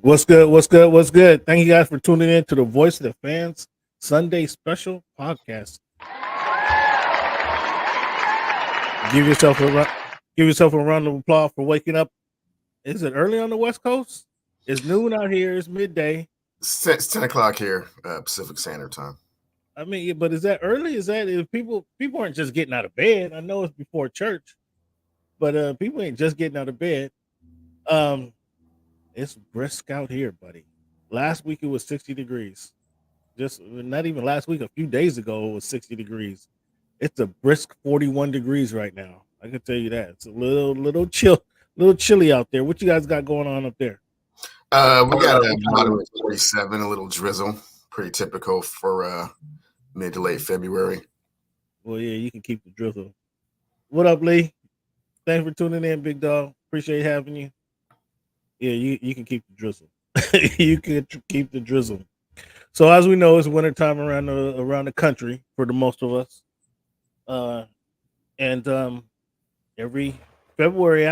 What's good? What's good? What's good? Thank you guys for tuning in to the Voice of the Fans Sunday Special Podcast. Give yourself a give yourself a round of applause for waking up. Is it early on the West Coast? It's noon out here. It's midday. It's 10 o'clock here, Pacific Standard Time. I mean, but is that early? Is that if people aren't just getting out of bed? I know it's before church, but people ain't just getting out of bed. Um, it's brisk out here, buddy. Last week it was 60 degrees. Just not even last week, a few days ago, it was 60 degrees. It's a brisk 41 degrees right now. I can tell you that. It's a little chilly out there. What you guys got going on up there? We got a moderate 47, a little drizzle. Pretty typical for mid to late February. Well, yeah, you can keep the drizzle. What up, Lee? Thanks for tuning in, big dog. Appreciate having you. Yeah, you can keep the drizzle. You can keep the drizzle. So as we know, it's wintertime around the country for the most of us. And every February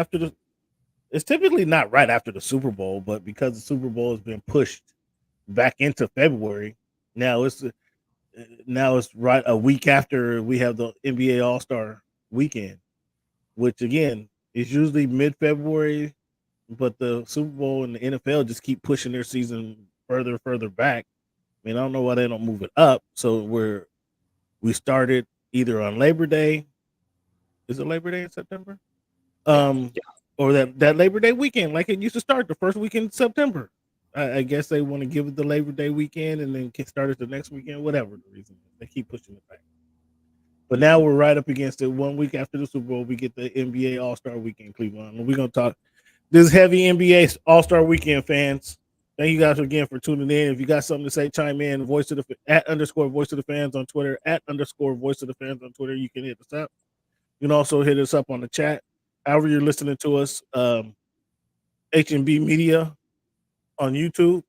it's typically not right after the Super Bowl, but because the Super Bowl has been pushed back into February, now it's right a week after we have the NBA All-Star weekend, which again is usually mid-February, but the Super Bowl and the NFL just keep pushing their season further back. I mean, I don't know why they don't move it up. So we started either on Labor Day. Is it Labor Day in September? Yeah. Or that Labor Day weekend, like it used to start the first weekend in September. I guess they want to give it the Labor Day weekend and then start it the next weekend, whatever the reason is. They keep pushing it back. But now we're right up against it. 1 week after the Super Bowl, we get the NBA All-Star Weekend, Cleveland. And we're going to talk this heavy NBA All-Star Weekend, fans. Thank you guys again for tuning in. If you got something to say, chime in. Voice of the @_Voice of the Fans on Twitter, @_Voice of the Fans on Twitter. You can hit us up. You can also hit us up on the chat. However you're listening to us, HMB Media on YouTube.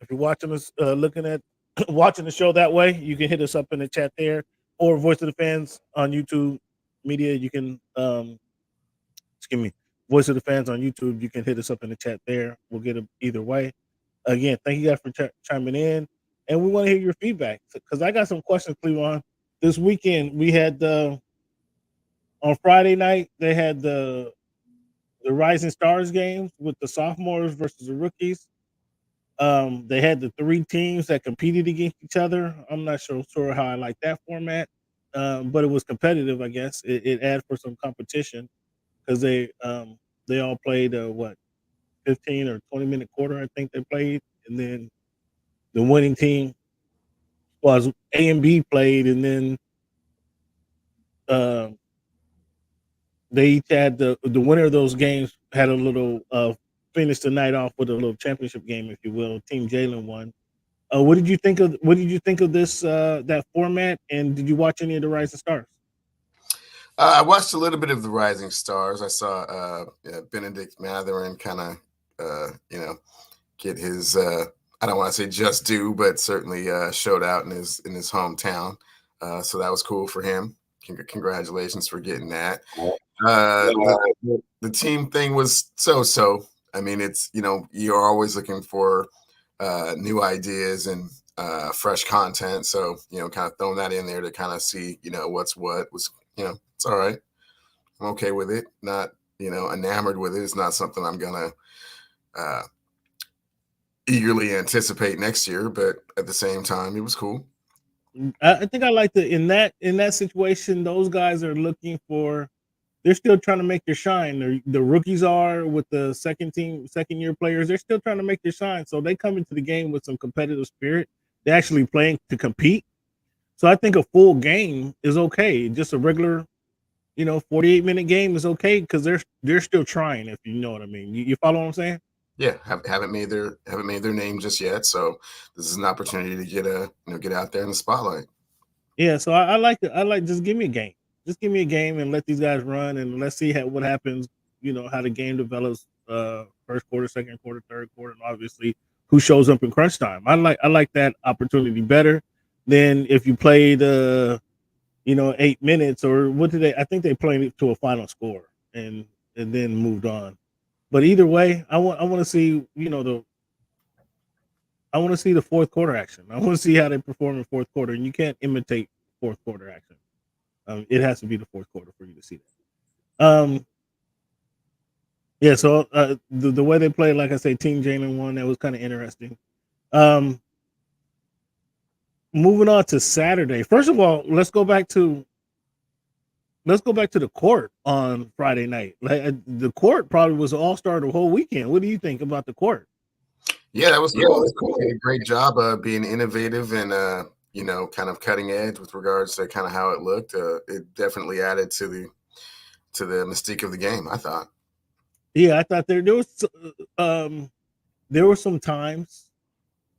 If you're watching us, looking at watching the show that way, you can hit us up in the chat there, or Voice of the Fans on YouTube Media. You can, Voice of the Fans on YouTube. You can hit us up in the chat there. We'll get it either way. Again, thank you guys for chiming in, and we want to hear your feedback because I got some questions, Cleveland. This weekend we had on Friday night they had the Rising Stars games with the sophomores versus the rookies. They had the 3 teams that competed against each other. I'm not sure how I like that format, but it was competitive. I guess it added for some competition because they all played 15 or 20-minute quarter, I think they played, and then the winning team was A and B played, and then they each had the winner of those games had a little finish the night off with a little championship game, if you will. Team Jalen won. What did you think of this that format, and did you watch any of the Rising Stars? I watched a little bit of the Rising Stars. I saw Benedict Mathurin kind of get his I don't want to say just due, but certainly showed out in his hometown. So that was cool for him. Congratulations for getting that. The team thing was so. I mean, it's you're always looking for new ideas and fresh content. So kind of throwing that in there to kind of see what's what was it's all right. I'm okay with it. Not enamored with it. It's not something I'm gonna eagerly anticipate next year, but at the same time, it was cool. I think I like in that situation, those guys are looking for. They're still trying to make their shine. The rookies are with the second year players. They're still trying to make their shine. So they come into the game with some competitive spirit. They're actually playing to compete. So I think a full game is okay. Just a regular, 48-minute game is okay because they're still trying. If you know what I mean, you follow what I'm saying? Yeah, haven't made their name just yet. So this is an opportunity to get out there in the spotlight. Yeah, so I like just give me a game. Just give me a game and let these guys run and let's see what happens. How the game develops. First quarter, second quarter, third quarter, and obviously who shows up in crunch time. I like that opportunity better than if you played 8 minutes or what did they? I think they played it to a final score and then moved on. But either way, I want to see I want to see the fourth quarter action. I want to see how they perform in fourth quarter, and you can't imitate fourth quarter action. It has to be the fourth quarter for you to see that. Yeah. So the way they played, like I say, Team Jalen won. That was kind of interesting. Moving on to Saturday. First of all, let's go back to the court on Friday night. Like the court probably was all-star the whole weekend. What do you think about the court? Yeah, that was cool. They did a great job of being innovative and kind of cutting edge with regards to kind of how it looked. It definitely added to the mystique of the game, I thought. Yeah, I thought there were some times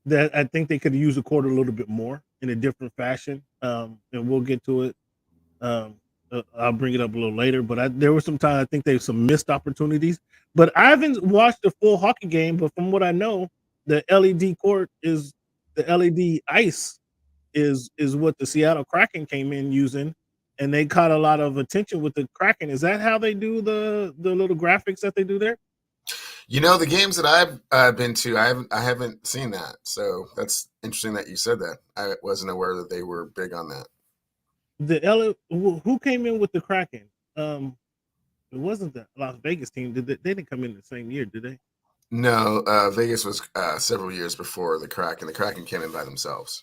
that I think they could use the court a little bit more in a different fashion. And we'll get to it. I'll bring it up a little later, but there were some times I think there's some missed opportunities. But I haven't watched the full hockey game, but from what I know, the LED ice is what the Seattle Kraken came in using, and they caught a lot of attention with the Kraken. Is that how they do the little graphics that they do there? The games that I've been to, I haven't seen that. So that's interesting that you said that. I wasn't aware that they were big on that. Who came in with the Kraken? It wasn't the Las Vegas team. They didn't come in the same year, did they? No, Vegas was several years before the Kraken. The Kraken came in by themselves.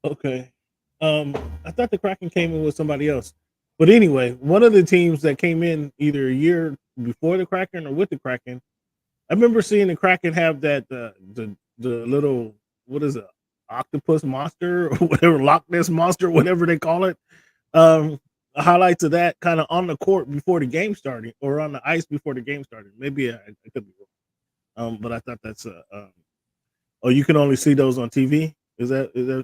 Okay. I thought the Kraken came in with somebody else. But anyway, one of the teams that came in either a year before the Kraken or with the Kraken, I remember seeing the Kraken have that the little, what is it, octopus monster or whatever, Loch Ness monster, whatever they call it. Highlights of that kind of on the court before the game started, or on the ice before the game started. Maybe I could be wrong. But I thought that's you can only see those on TV. Is that?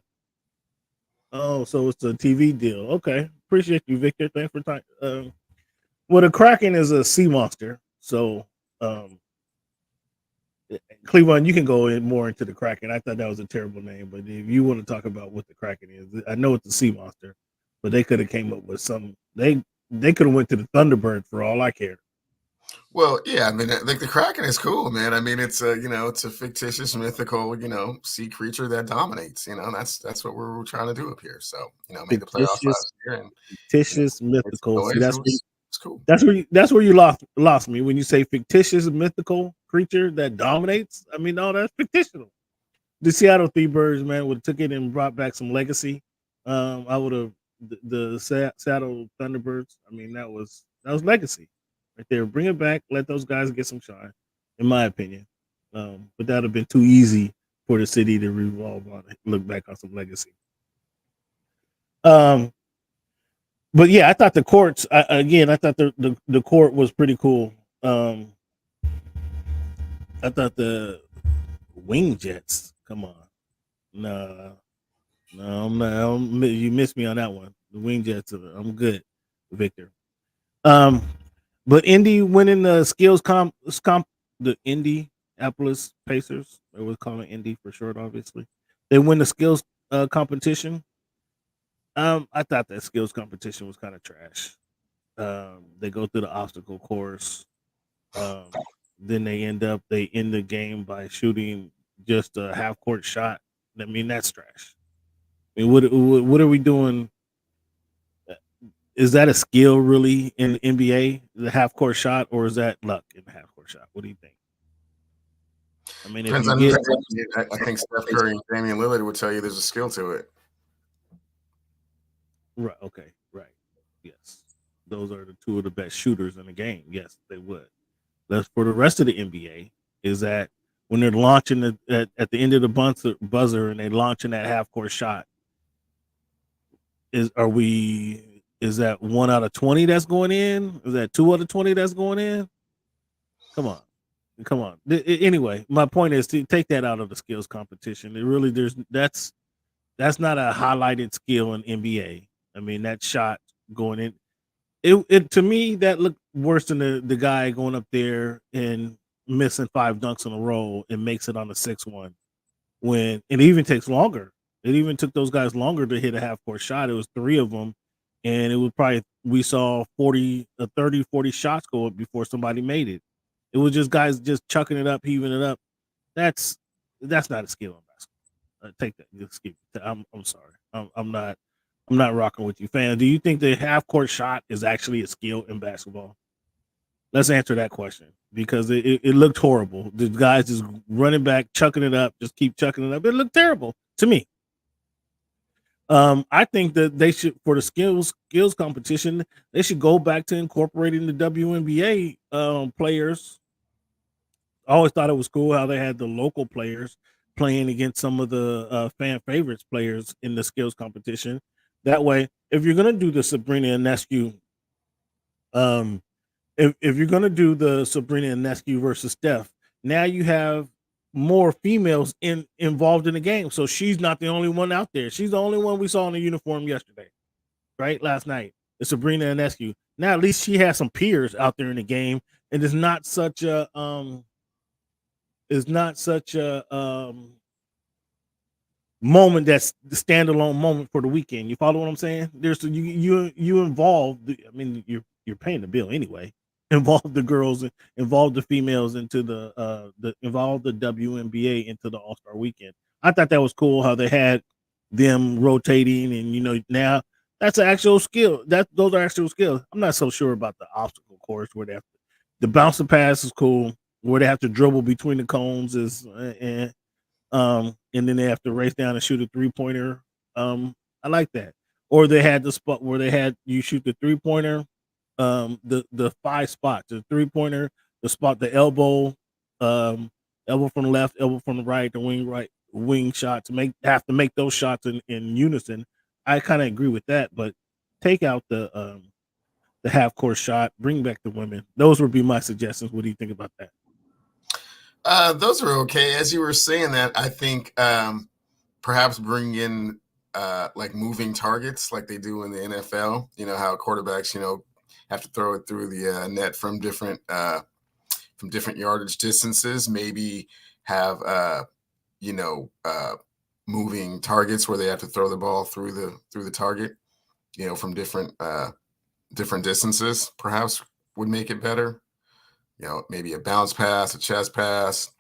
Oh, so it's a TV deal. Okay, appreciate you, Victor. Thanks for time. Well, the Kraken is a sea monster, so Cleveland, you can go in more into the Kraken. I thought that was a terrible name, but if you want to talk about what the Kraken is, I know it's a sea monster, but they could have came up with some. They could have went to the Thunderbird for all I care. Well, yeah, I mean, I think the Kraken is cool, man. I mean, it's it's a fictitious, mythical, sea creature that dominates. That's what we're trying to do up here. So, made the playoffs last year, and fictitious, mythical. See, it's cool. That's where you lost me when you say fictitious, mythical creature that dominates. I mean, no, that's fictional. The Seattle Thunderbirds, man, would have took it and brought back some legacy. I would have the Seattle Thunderbirds. I mean, that was legacy right there. Bring it back. Let those guys get some shine, in my opinion. But that would have been too easy for the city to revolve on it, look back on some legacy. But yeah, I thought the courts. I thought the court was pretty cool. I thought the wing jets. Come on, no, I'm not. You missed me on that one. The wing jets. I'm good, Victor. But Indy winning the skills comp, the Indianapolis Pacers. They was calling Indy for short, obviously. They win the skills competition. I thought that skills competition was kind of trash. They go through the obstacle course. Then they end the game by shooting just a half court shot. I mean, that's trash. I mean, what are we doing? Is that a skill really in the NBA, the half court shot, or is that luck in the half court shot? What do you think? I mean, I think Steph Curry and Damian Lillard would tell you there's a skill to it. Right. Okay. Right. Yes. Those are the two of the best shooters in the game. Yes, they would. That's for the rest of the NBA. Is that when they're launching at the end of the buzzer and they launching that half court shot? Is that 1 out of 20 that's going in? Is that 2 out of 20 that's going in? Come on. Anyway, my point is to take that out of the skills competition. It really that's not a highlighted skill in NBA. I mean, that shot going in, it to me that looked worse than the guy going up there and missing 5 dunks in a row and makes it on the 6-1. When it even takes longer. It even took those guys longer to hit a half court shot. It was 3 of them, and it was probably we saw 40 shots go up before somebody made it. It was just guys just chucking it up, heaving it up. That's That's not a skill in basketball. Take that. Just skip it. I'm sorry. I'm not rocking with you, fan. Do you think the half court shot is actually a skill in basketball? Let's answer that question because it looked horrible. The guys just running back, chucking it up, just keep chucking it up. It looked terrible to me. I think that they should, for the skills competition, they should go back to incorporating the WNBA players. I always thought it was cool how they had the local players playing against some of the fan favorites players in the skills competition. That way, if you're gonna do the Sabrina Ionescu, um, if you're gonna do the Sabrina Ionescu versus Steph, now you have more females involved in the game. So she's not the only one out there. She's the only one we saw in the uniform yesterday, right? Last night, it's Sabrina Ionescu. Now at least she has some peers out there in the game, and it's not such a moment that's the standalone moment for the weekend. You follow what I'm saying? There's you involve. I mean, you're paying the bill anyway. Involve the girls, involve the females into the involve the WNBA into the All Star Weekend. I thought that was cool how they had them rotating, and now that's an actual skill. Those are actual skills. I'm not so sure about the obstacle course where they have the bounce and pass is cool. Where they have to dribble between the cones is and then they have to race down and shoot a 3-pointer. I like that. Or they had the spot where they had you shoot the 3-pointer, the 5 spots, the 3-pointer, the spot, the elbow, elbow from the left, elbow from the right, the wing shot to have to make those shots in unison. I kind of agree with that, but take out the half court shot, bring back the women. Those would be my suggestions. What do you think about that? Those are okay. As you were saying that, I think perhaps bring in like moving targets like they do in the NFL. You know how quarterbacks, have to throw it through the net from different yardage distances. Maybe have moving targets where they have to throw the ball through the target. From different distances. Perhaps would make it better. Maybe a bounce pass, a chest pass,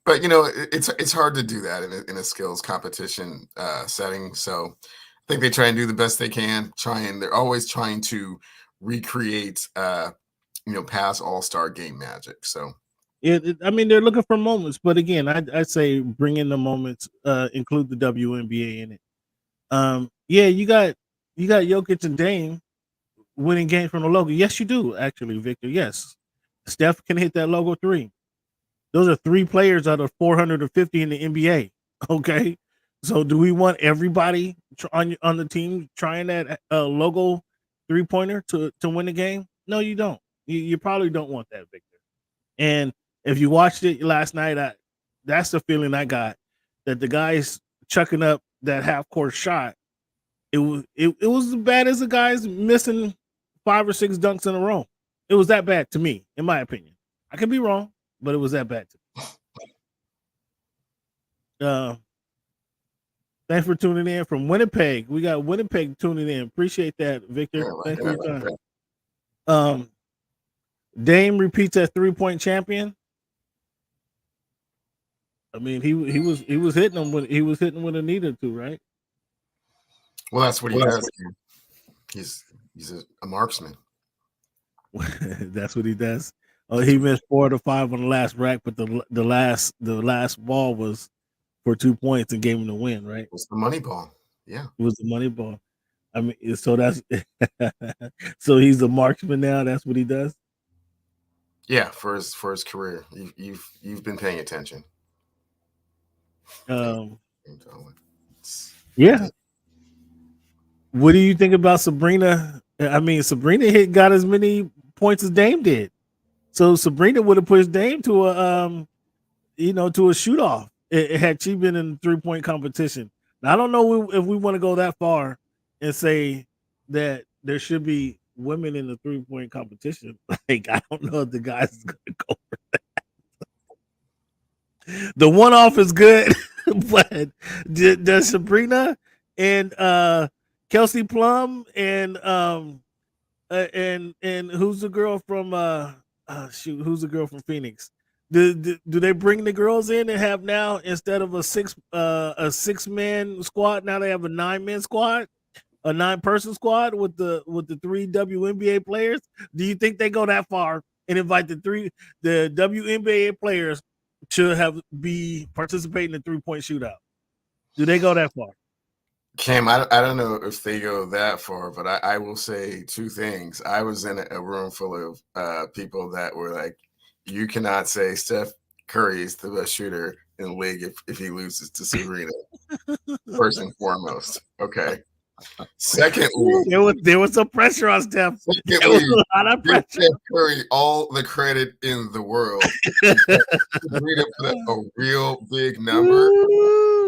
but it's hard to do that in a skills competition setting. So I think they try and do the best they can. They're always trying to recreate, past All-Star game magic. So I mean, they're looking for moments, but again, I'd say bring in the moments, include the WNBA in it. Yeah, you got Jokic and Dame winning games from the logo. Yes, you do actually, Victor. Yes. Steph can hit that logo 3. Those are 3 players out of 450 in the NBA. Okay, so do we want everybody on the team trying that logo 3-pointer to win the game? No, you don't. You probably don't want that, Victor. And if you watched it last night, that's the feeling I got, that the guys chucking up that half court shot. It was as bad as the guys missing 5 or 6 dunks in a row. It was that bad to me, in my opinion. I could be wrong, but it was that bad to me. Thanks for tuning in from Winnipeg. We got Winnipeg tuning in. Appreciate that, Victor. Thanks for your time. Dame repeats as 3-point champion. I mean, he was hitting them when he was hitting when it needed to, right? Well, that's what he does. He's a marksman. That's what he does. Oh, he missed 4 out of 5 on the last rack, but the last ball was for 2 points and gave him the win, right? It was the money ball. Yeah, it was the money ball. I mean, so that's so he's a marksman now. That's what he does. Yeah, for his career, you've been paying attention. Yeah. What do you think about Sabrina? I mean, Sabrina got as many points as Dame did. So Sabrina would have pushed Dame to a shoot off. Had she been in the 3-point competition. Now, I don't know if we want to go that far and say that there should be women in the 3-point competition. Like, I don't know if the guys is going to go for that. The one-off is good, but does Sabrina and Kelsey Plum and who's the girl from who's the girl from Phoenix? Do they bring the girls in and have now instead of a 6-man squad, now they have a 9-man squad, a 9-person squad with the 3 WNBA players? Do you think they go that far and invite the WNBA players to be participating in 3-point shootout? Do they go that far? Cam, I don't know if they go that far, but I will say two things. I was in a room full of people that were like, you cannot say Steph Curry is the best shooter in the league if he loses to Sabrina, first and foremost. Okay. Secondly, there was some pressure on Steph. There was a lot of give pressure. Steph Curry all the credit in the world. Sabrina put up a real big number.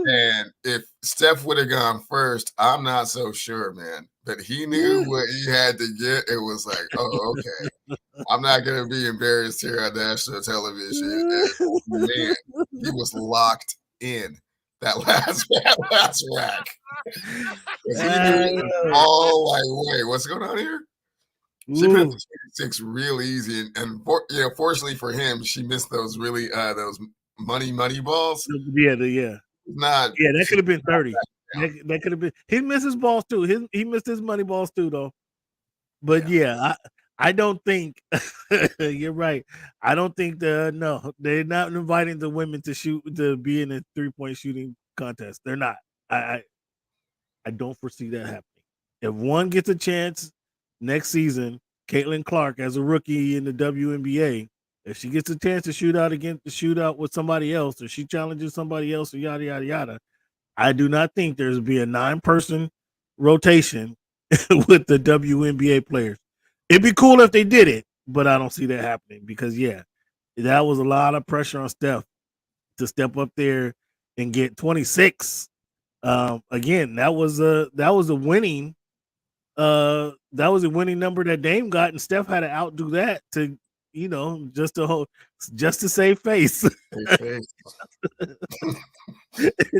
And if Steph would have gone first, I'm not so sure, man. But he knew what he had to get. It was like, oh, okay. I'm not going to be embarrassed here on national television. And man, he was locked in that last rack. He knew all like, wait, what's going on here? She put up the 26 real easy, and fortunately for him, she missed those really those money balls. Yeah. Not that could have been 30. That could have been. He missed his balls too. He missed his money balls too, though. But I don't think you're right. I don't think they're not inviting the women to be in a 3-point shooting contest. They're not. I don't foresee that happening. If one gets a chance next season, Caitlin Clark as a rookie in the WNBA, if she gets a chance to shoot out with somebody else, or she challenges somebody else, or yada yada yada, I do not think there's be a 9-person rotation with the WNBA players. It'd be cool if they did it, but I don't see that happening because that was a lot of pressure on Steph to step up there and get 26. Again, that was a winning number that Dame got, and Steph had to outdo that to just to save face.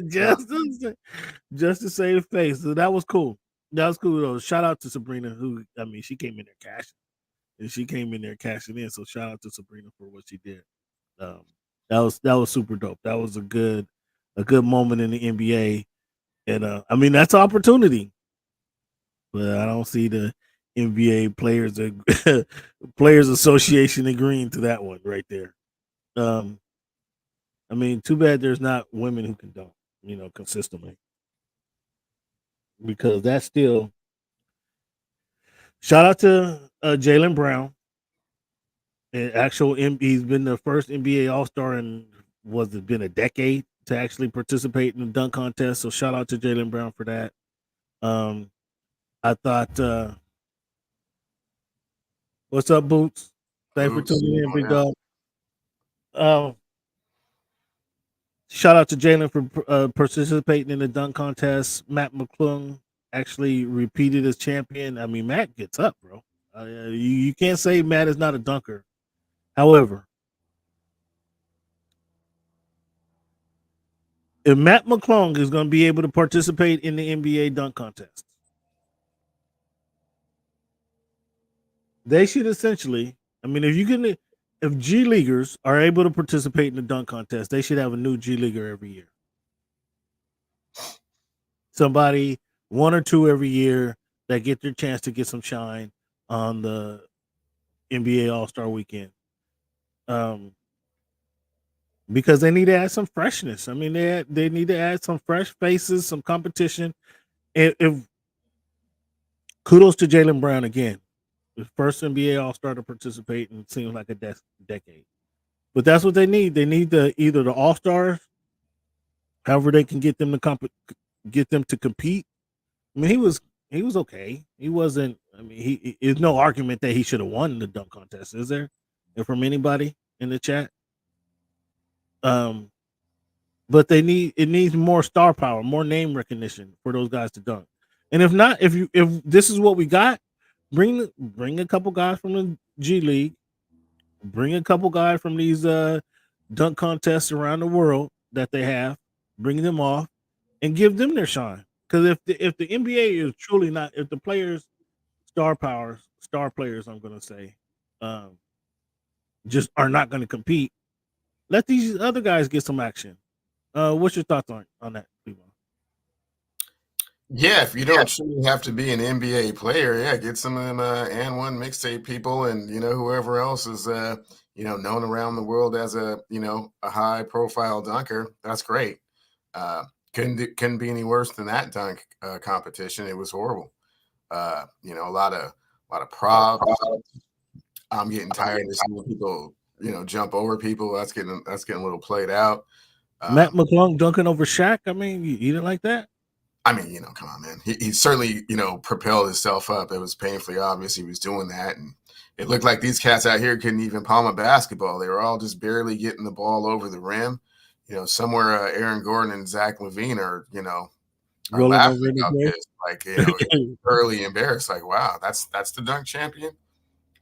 just to save face. So that was cool. That was cool though. Shout out to Sabrina, who she came in there cashing. And she came in there cashing in. So shout out to Sabrina for what she did. That was super dope. That was a good moment in the NBA. And that's opportunity. But I don't see the NBA players association agreeing to that one right there. Too bad there's not women who can dunk, consistently. Because that's still shout out to Jaylen Brown. He's been the first NBA All-Star in been a decade to actually participate in the dunk contest. So shout out to Jaylen Brown for that. I thought what's up, Boots? Thanks for tuning in, big dog. Shout out to Jaylen for participating in the dunk contest. Matt McClung actually repeated as champion. Matt gets up, bro. You can't say Matt is not a dunker. However, if Matt McClung is going to be able to participate in the NBA dunk contest, they should essentially, if G Leaguers are able to participate in the dunk contest, they should have a new G Leaguer every year. Somebody, 1 or 2 every year that get their chance to get some shine on the NBA All-Star weekend. Because they need to add some freshness. They need to add some fresh faces, some competition. And if kudos to Jaylen Brown again. The first NBA All-Star to participate in seems like a decade. But that's what they need. They need either the All-Stars, however they can get them to compete. He was okay. He wasn't. There's no argument that he should have won the dunk contest, is there? And from anybody in the chat, but it needs more star power, more name recognition for those guys to dunk. And if not, if this is what we got, bring a couple guys from the G League, bring a couple guys from these dunk contests around the world that they have, bring them off, and give them their shine. Because if the NBA is truly not, if the players, star players, I'm going to say, just are not going to compete, Let these other guys get some action. What's your thoughts on that, Cleveland? Yeah, if you don't truly have to be an NBA player, yeah, get some of them and one mixtape people, and whoever else is known around the world as a a high profile dunker. That's great. Uh, couldn't be any worse than that dunk competition. It was horrible. A lot of props. I'm getting tired of seeing people jump over people. That's getting a little played out. Matt McClung dunking over Shaq. I mean, you didn't like that? I mean, come on, man. He certainly, propelled himself up. It was painfully obvious he was doing that. And it looked like these cats out here couldn't even palm a basketball. They were all just barely getting the ball over the rim. Somewhere Aaron Gordon and Zach LaVine are Rolling laughing over about the this. Like, early embarrassed. Like, wow, that's the dunk champion.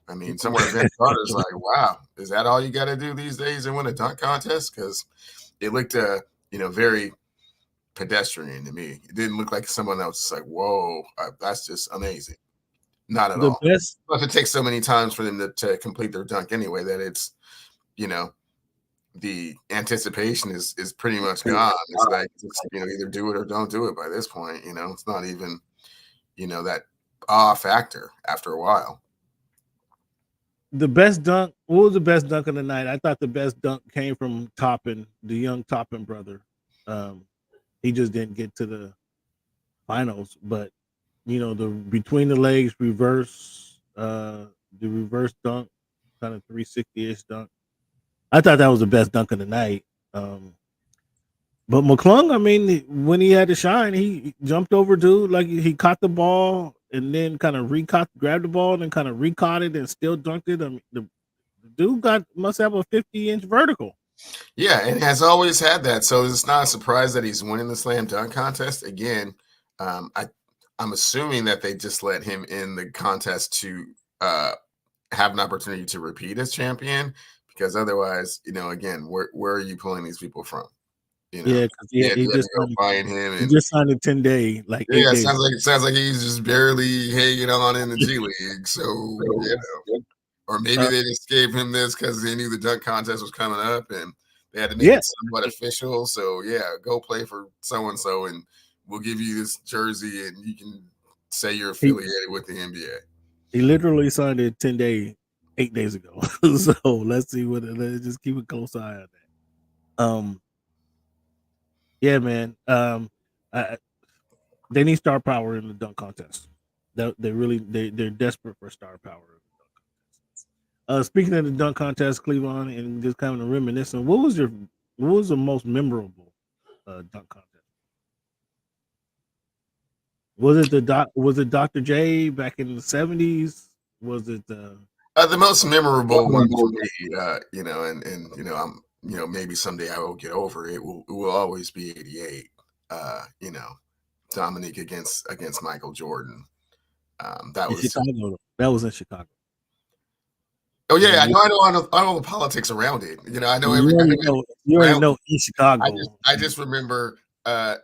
I mean, somewhere Vince Carter's like, wow, is that all you got to do these days and win a dunk contest? Because it looked, very pedestrian to me. It didn't look like someone that was just like, whoa, that's just amazing. Not at all. Best. But it takes so many times for them to complete their dunk anyway that it's, the anticipation is pretty much gone. It's like, either do it or don't do it by this point. It's not even, that awe factor after a while. The best dunk. What was the best dunk of the night? I thought the best dunk came from Toppin, the young Toppin brother. He just didn't get to the finals, but the between the legs reverse, the reverse dunk, kind of 360-ish dunk. I thought that was the best dunk of the night. But McClung, I mean, when he had to shine, he jumped over dude, like he caught the ball and then kind of grabbed the ball and then kind of recaught it and still dunked it. I mean, the dude must have a 50-inch vertical. Yeah, and has always had that. So it's not a surprise that he's winning the slam dunk contest again. I'm assuming that they just let him in the contest to have an opportunity to repeat as champion, because otherwise, again, where are you pulling these people from? Yeah, because he just find him. He just signed a 10-day, like 8 days. Sounds like he's just barely hanging on in the G League. So or maybe they just gave him this because they knew the dunk contest was coming up and they had to make it somewhat official. So go play for so and so, and we'll give you this jersey, and you can say you're affiliated with the NBA. He literally signed a 10-day 8 days ago. So let's see let's just keep a close eye on that. Yeah, man. They need star power in the dunk contest. They're desperate for star power in the dunk contest. Speaking of the dunk contest, Cleveland, and just kind of reminiscing, what was the most memorable dunk contest? Was it Dr. J back in the 70s? Was it the most memorable one for me? I'm maybe someday I will get over it. It will always be 88. Dominique against Michael Jordan. That was Chicago. That was in Chicago. Oh yeah, I know the politics around it. I know you already know in Chicago. I just remember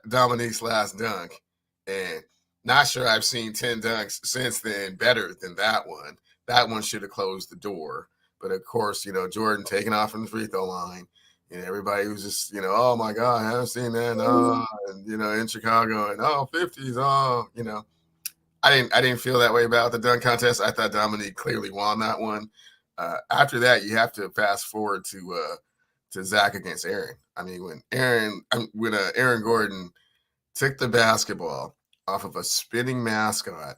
Dominique's last dunk, and not sure I've seen 10 dunks since then better than that one. That one should have closed the door. But of course, Jordan taking off from the free throw line, and everybody was just, oh my God, I haven't seen that. And in Chicago, and 50s, I didn't feel that way about the dunk contest. I thought Dominique clearly won that one. After that, you have to fast forward to Zach against Aaron. I mean, when Aaron Gordon took the basketball off of a spinning mascot,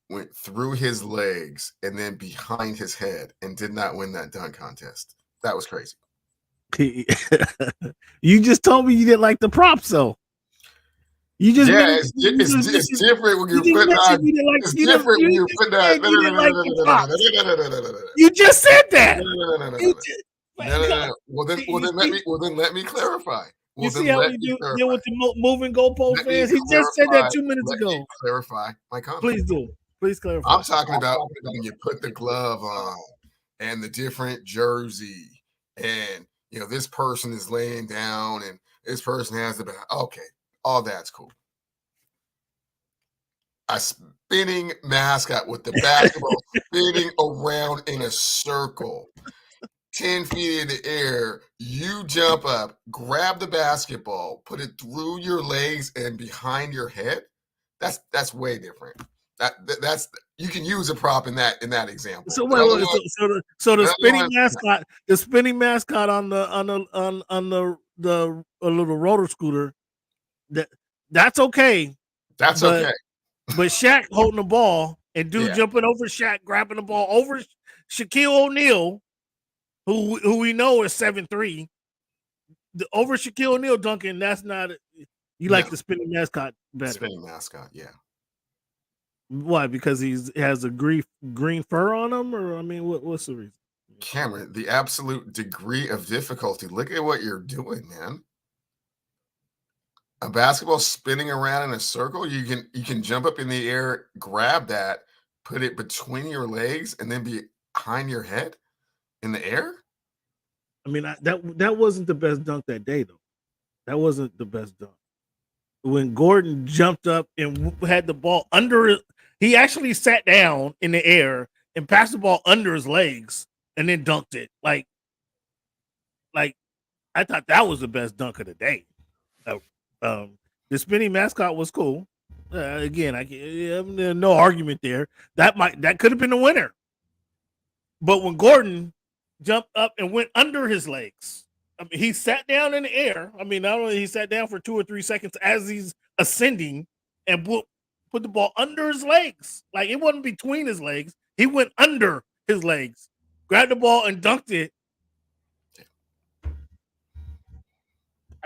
went through his legs and then behind his head, and did not win that dunk contest. That was crazy. You just told me you didn't like the props, though. You just it's different when you're putting on. It's different when you're putting on. You just said that. No. Well, then let me clarify. You see how we deal with the moving goalpost fans? He just said that 2 minutes ago. Clarify my comment. Please do. Please clarify. I'm talking about when you put the glove on and the different jersey, and this person is laying down and this person has the back. Okay, all that's cool. A spinning mascot with the basketball spinning around in a circle 10 feet in the air, you jump up, grab the basketball, put it through your legs and behind your head. That's way different. That's you can use a prop in that example. So The other wait, one, so the the other spinning one, mascot, on the little roller scooter, that's okay, that's but okay. Shaq holding the ball and dude Yeah. jumping over Shaq, grabbing the ball over Shaquille O'Neal, who we know is 7'3", over Shaquille O'Neal dunking. That's not you like No. the spinning mascot better. Spinning mascot, yeah. Why? Because he has a green fur on him, or I mean, what's the reason? Cameron, the absolute degree of difficulty. Look at what you're doing, man. A basketball spinning around in a circle, you can jump up in the air, grab that, put it between your legs, and then behind your head in the air. I mean, that wasn't the best dunk that day, though. That wasn't the best dunk. When Gordon jumped up and had the ball under it, he actually sat down in the air and passed the ball under his legs and then dunked it. Like I thought that was the best dunk of the day. The spinning mascot was cool. Again, no argument there. That could have been the winner. But when Gordon jumped up and went under his legs, I mean, he sat down in the air. I mean, not only he sat down for 2 or 3 seconds as he's ascending and put the ball under his legs. Like it wasn't between his legs. He went under his legs, grabbed the ball and dunked it. I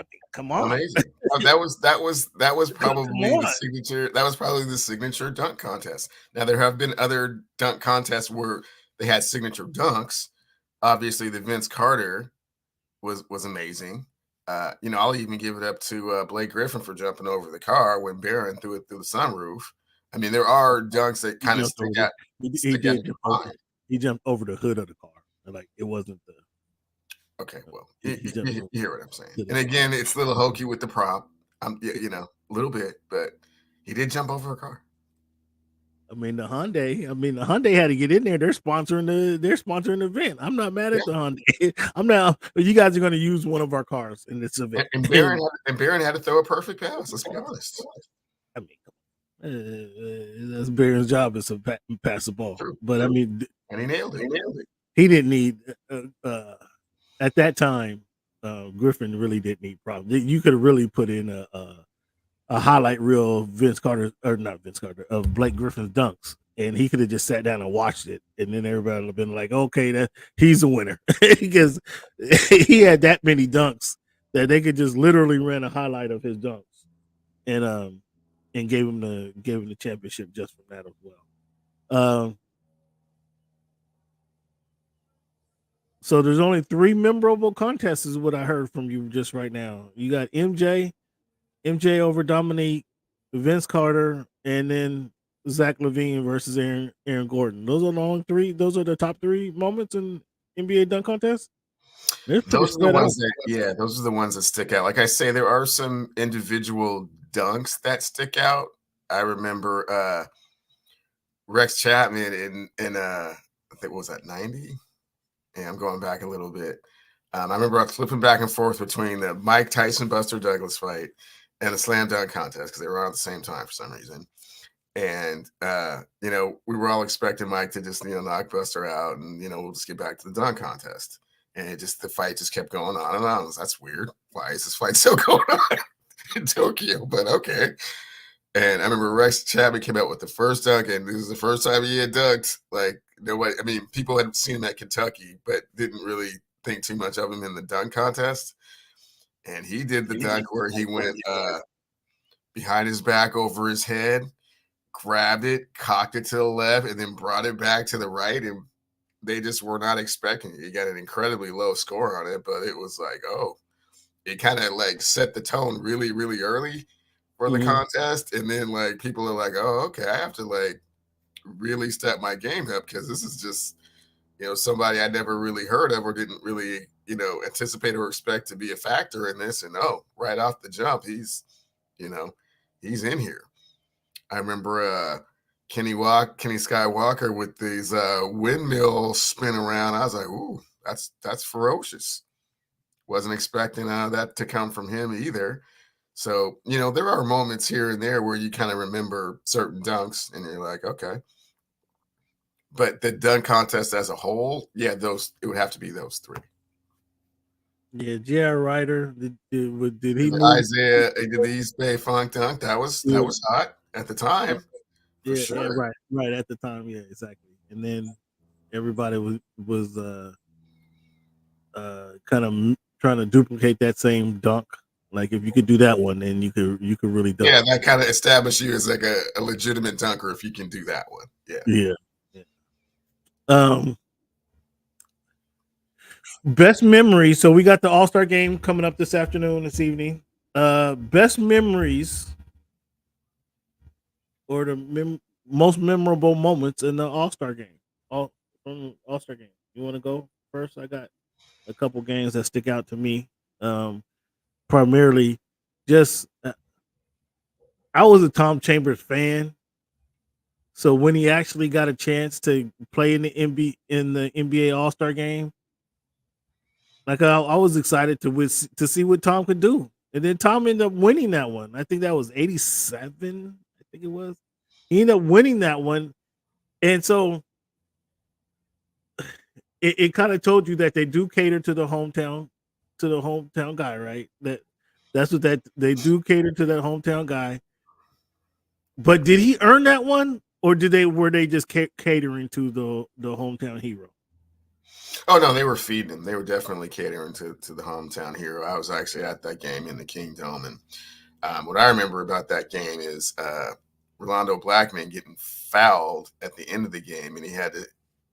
mean, come on. Amazing. that was probably the signature. That was probably the signature dunk contest. Now there have been other dunk contests where they had signature dunks. Obviously, the Vince Carter was amazing. I'll even give it up to Blake Griffin for jumping over the car when Barron threw it through the sunroof. I mean, there are dunks that kind of stick out. He jumped over the hood of the car. Like it wasn't the. Okay, well, you hear what I'm saying. And again, it's a little hokey with the prop. A little bit, but he did jump over a car. I mean, the Hyundai had to get in there. They're sponsoring the event. I'm not mad at the Hyundai. I'm not. You guys are going to use one of our cars in this event. And Barron had to throw a perfect pass. Let's be honest. I mean, that's Barron's job is to pass the ball. True. But I mean, and he nailed it. He didn't need at that time. Griffin really didn't need problems. You could have really put in a highlight reel of of Blake Griffin's dunks, and he could have just sat down and watched it, and then everybody would have been like, "Okay, that he's a winner," because he had that many dunks that they could just literally run a highlight of his dunks, and gave him the championship just from that as well. So there's only 3 memorable contests, is what I heard from you just right now. You got MJ over Dominique, Vince Carter, and then Zach LaVine versus Aaron Gordon. Those are the only 3. Those are the top 3 moments in NBA dunk contests. Those are the ones that stick out. Like I say, there are some individual dunks that stick out. I remember Rex Chapman in I think was that 90. And I'm going back a little bit. I remember I was flipping back and forth between the Mike Tyson Buster Douglas fight and the slam dunk contest because they were on at the same time for some reason. And we were all expecting Mike to just knock Buster out, and we'll just get back to the dunk contest. And the fight just kept going on and on. That's weird. Why is this fight still going on in Tokyo? But okay. And I remember Rex Chapman came out with the first dunk, and this is the first time he had dunked. Like nobody, I mean, people had seen him at Kentucky, but didn't really think too much of him in the dunk contest. And he did the dunk where he went behind his back over his head, grabbed it, cocked it to the left, and then brought it back to the right. And they just were not expecting it. He got an incredibly low score on it, but it was like, it kind of like set the tone really, really early for the contest. And then like people are like, okay, I have to like really step my game up because this is just, somebody I never really heard of or didn't really, anticipate or expect to be a factor in this. And right off the jump, he's in here. I remember Kenny Skywalker with these windmill spin around. I was like, ooh, that's ferocious. Wasn't expecting that to come from him either. So, there are moments here and there where you kind of remember certain dunks and you're like, okay. But the dunk contest as a whole, yeah, it would have to be those three. Yeah, J.R. Ryder, did he lose? Isaiah, did the East Bay Funk dunk? That was hot at the time. For sure. Yeah, right at the time, yeah, exactly. And then everybody was kind of trying to duplicate that same dunk. Like if you could do that one, then you could really dunk. Yeah, that kind of established you as like a legitimate dunker if you can do that one. Yeah. Best memory. So we got the All-Star game coming up this afternoon, this evening. Best memories or the most memorable moments in the All-Star game. From All-Star game. You want to go first? I got a couple games that stick out to me. Primarily, just I was a Tom Chambers fan, so when he actually got a chance to play in the NBA All-Star game, like I was excited to see what Tom could do, and then Tom ended up winning that one. I think that was 87. I think it was. He ended up winning that one, and so it kind of told you that they do cater to the hometown guy, right? That's what they do cater to that hometown guy. But did he earn that one, or were they just catering to the hometown hero? Oh no, they were feeding him. They were definitely catering to the hometown hero. I was actually at that game in the Kingdome, and what I remember about that game is Rolando Blackman getting fouled at the end of the game, and he had to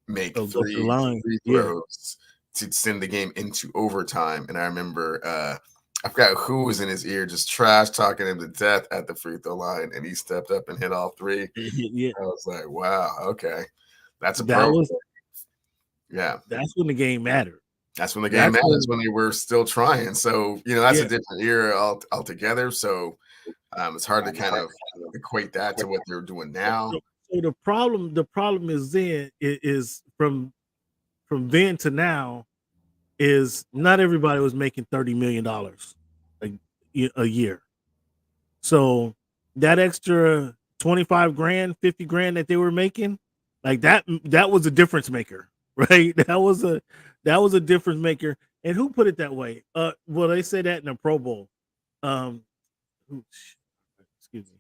make three throws to send the game into overtime. And I remember I forgot who was in his ear, just trash talking him to death at the free throw line, and he stepped up and hit all three. Yeah. I was like, wow, okay, that's a pro. Yeah, that's when the game mattered. That's when the game matters, when they were still trying. So that's a different era altogether. So it's hard to kind of equate that to what they're doing now. So the problem is from then to now is not everybody was making $30 million a year. So that extra 25 grand, 50 grand that they were making, like that was a difference maker, right? That was a difference maker. And who put it that way? Well, they say that in the Pro Bowl. Excuse me.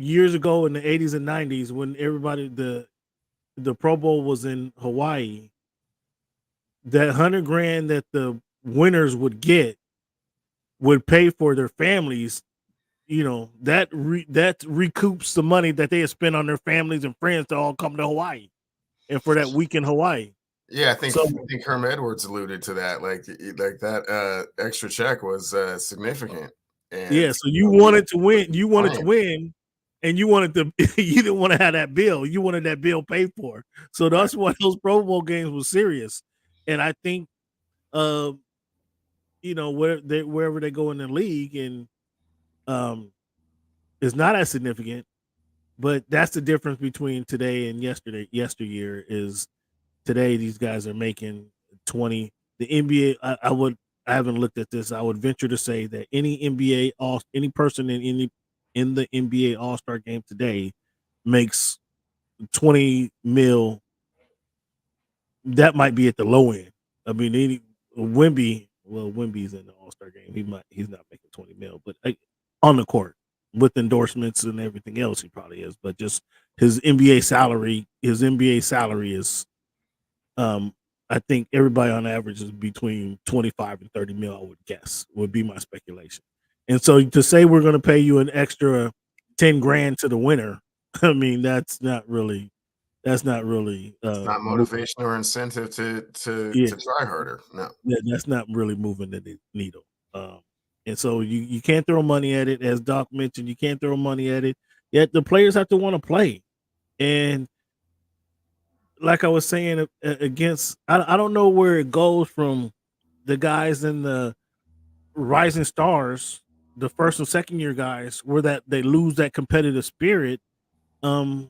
Years ago in the 80s and 90s, when everybody the Pro Bowl was in Hawaii, that 100 grand that the winners would get would pay for their families. That recoups the money that they had spent on their families and friends to all come to Hawaii and for that week in Hawaii. Yeah, I think Herm Edwards alluded to that. Like that extra check was significant. And yeah, so you wanted to win. You wanted to win, and you wanted to. You didn't want to have that bill. You wanted that bill paid for. So that's why those Pro Bowl games were serious. And I think, wherever they go in the league, and it's not as significant. But that's the difference between today and yesteryear. Is today these guys are making 20. The NBA, I haven't looked at this. I would venture to say that any person in the NBA All-Star game today makes 20 mil. That might be at the low end. I mean, Wemby's in the All-Star game. He's not making 20 mil, but on the court with endorsements and everything else, he probably is. But just his NBA salary is, I think everybody on average is between 25 and 30 mil, I would guess, would be my speculation. And so to say we're going to pay you an extra 10 grand to the winner, I mean, that's not really it's not motivation or incentive to try harder. No. That's not really moving the needle. And so you can't throw money at it. As Doc mentioned, you can't throw money at it. Yet the players have to want to play. And like I was saying, I don't know where it goes from the guys in the rising stars, the first and second year guys, where that they lose that competitive spirit. I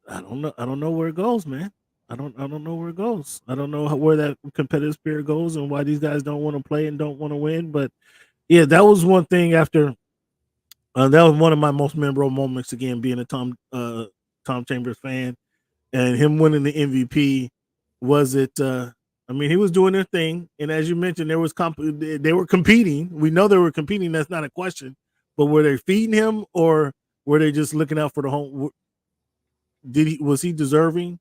don't know where it goes, man. I don't know where it goes. I don't know where that competitive spirit goes and why these guys don't want to play and don't want to win. But yeah, that was one thing after. That was one of my most memorable moments. Again, being a Tom Chambers fan and him winning the MVP. Was it? I mean, he was doing their thing, and as you mentioned, there was they were competing. We know they were competing. That's not a question. But were they feeding him, or were they just looking out for the home? Was he deserving,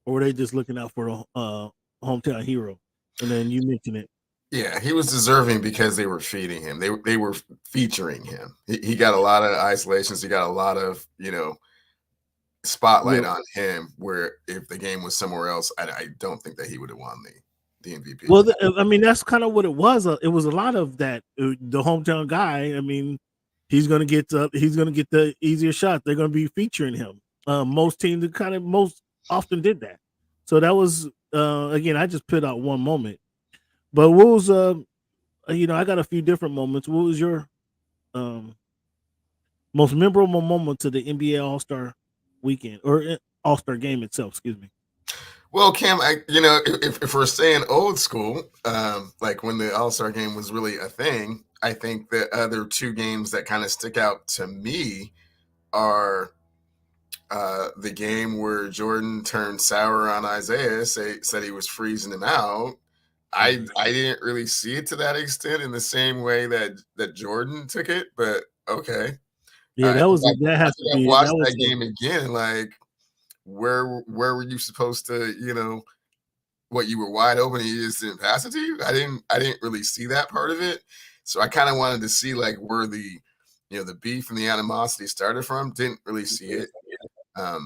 or were they just looking out for the hometown hero? And then you mentioned it. Yeah, he was deserving because they were feeding him. They were featuring him. He got a lot of isolations. He got a lot of spotlight on him. Where if the game was somewhere else, I don't think that he would have won the MVP. Well, I mean, that's kind of what it was. It was a lot of that. The hometown guy. I mean, he's gonna get the easier shot. They're gonna be featuring him. Most teams most often did that. So that was again. I just put out one moment. But what was I got a few different moments. What was your most memorable moment to the NBA All-Star weekend or All-Star game itself? Excuse me. Well, Cam, if we're staying old school, like when the All-Star game was really a thing, I think the other two games that kind of stick out to me are the game where Jordan turned sour on Isaiah, said he was freezing him out. I didn't really see it to that extent in the same way that Jordan took it, but okay. Yeah, that has to be. Watched that game again. Like, where were you supposed to? What, you were wide open and you just didn't pass it to you? I didn't really see that part of it. So I kind of wanted to see like where the beef and the animosity started from. Didn't really see it. I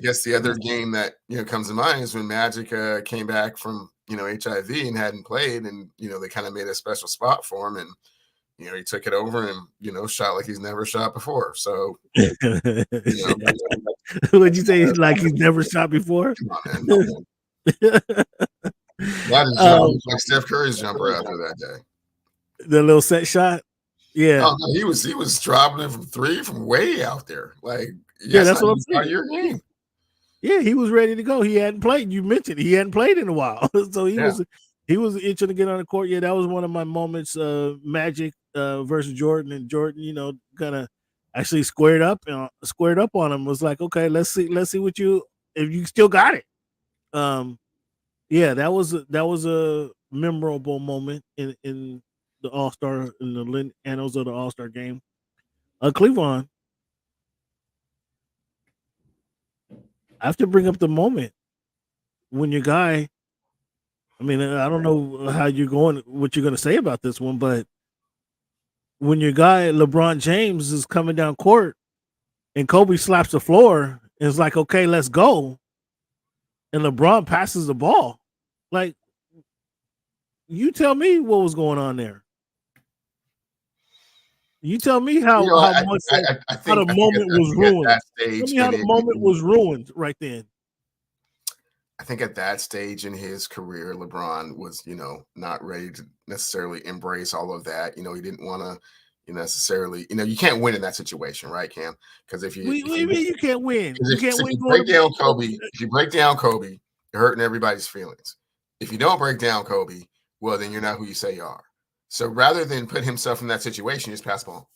guess the other game that comes to mind is when Magic came back from HIV and hadn't played, and they kind of made a special spot for him, and he took it over and shot like he's never shot before. So would you say like he's never shot before? Come on, man. Like Steph Curry's jumper after that day. The little set shot. Yeah. Oh, no, he was dropping it from three from way out there. Like, yeah, that's what I'm saying. Your game. Yeah, he was ready to go. He hadn't played. You mentioned he hadn't played in a while, so he was itching to get on the court. Yeah, that was one of my moments. Magic versus Jordan, and Jordan, kind of actually squared up on him. Was like, okay, let's see if you still got it. Yeah, that was a memorable moment in the All-Star, in the annals of the All-Star game. Cleveland, I have to bring up the moment when your guy. I mean, I don't know what you're going to say about this one, but when your guy LeBron James is coming down court and Kobe slaps the floor and is like, okay, let's go. And LeBron passes the ball. Like, you tell me what was going on there. You tell me how the moment was ruined. Tell me how the moment was ruined right then. I think at that stage in his career, LeBron was, not ready to necessarily embrace all of that. He didn't want to necessarily, you can't win in that situation, right, Cam? Because if you can't win. If you break down Kobe, you're hurting everybody's feelings. If you don't break down Kobe, well, then you're not who you say you are. So rather than put himself in that situation, just pass the ball.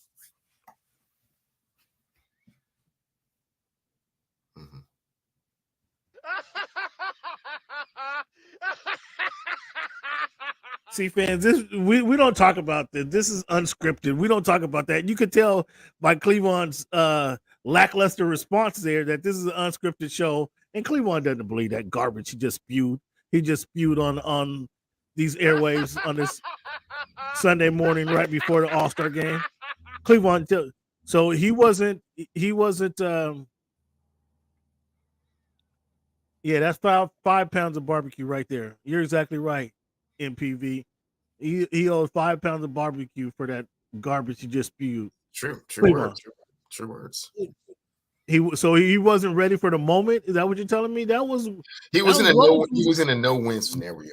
Mm-hmm. See, fans, we don't talk about this. This is unscripted. We don't talk about that. You could tell by Cleveland's lackluster response there that this is an unscripted show, and Cleveland doesn't believe that garbage he just spewed. He just spewed on these airwaves on this Sunday morning right before the All-Star game. Cleveland, so he wasn't. Yeah, that's 5 pounds of barbecue right there. You're exactly right, MPV. He owed 5 pounds of barbecue for that garbage he just spewed. True words. He wasn't ready for the moment. Is that what you're telling me? He was in a no-win scenario.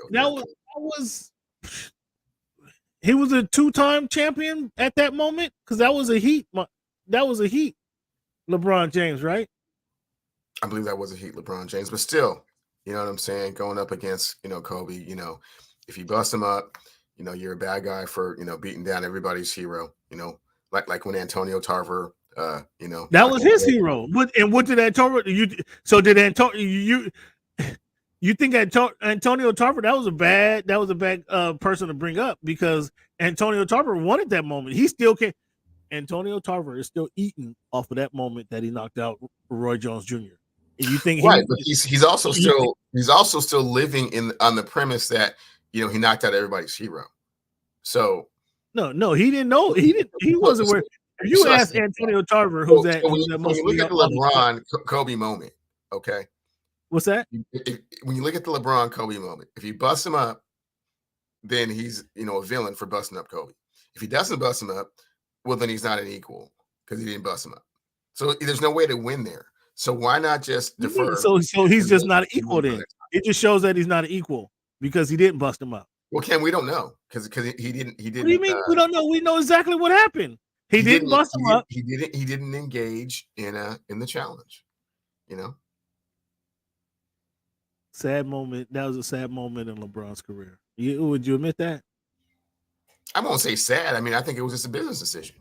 He was a 2-time champion at that moment, because that was a Heat. LeBron James, right? I believe that was a Heat LeBron James, but still, You know what I'm saying? Going up against, Kobe, if you bust him up, you're a bad guy for, beating down everybody's hero, like when Antonio Tarver, that was his hero. What did Antonio did Antonio you think Antonio Tarver that was a bad person to bring up because Antonio Tarver wanted that moment. He still can't. Antonio Tarver is still eating off of that moment that he knocked out Roy Jones Jr. And you think right? But he's also still living on the premise that he knocked out everybody's hero. So no, he didn't know. He wasn't where. If you ask Antonio Tarver, who's that? When you look at the LeBron Kobe moment, okay. What's that? When you look at the LeBron Kobe moment, if you bust him up, then he's a villain for busting up Kobe. If he doesn't bust him up, well, then he's not an equal because he didn't bust him up. So there's no way to win there. So why not just defer? So he's just not an equal then. It just shows that he's not an equal because he didn't bust him up. Well, Ken, we don't know because he didn't. What do you mean we don't know? We know exactly what happened. He didn't bust him up. He didn't engage in the challenge. Sad moment. That was a sad moment in LeBron's career. Would you admit that? I won't say sad. I mean, I think it was just a business decision.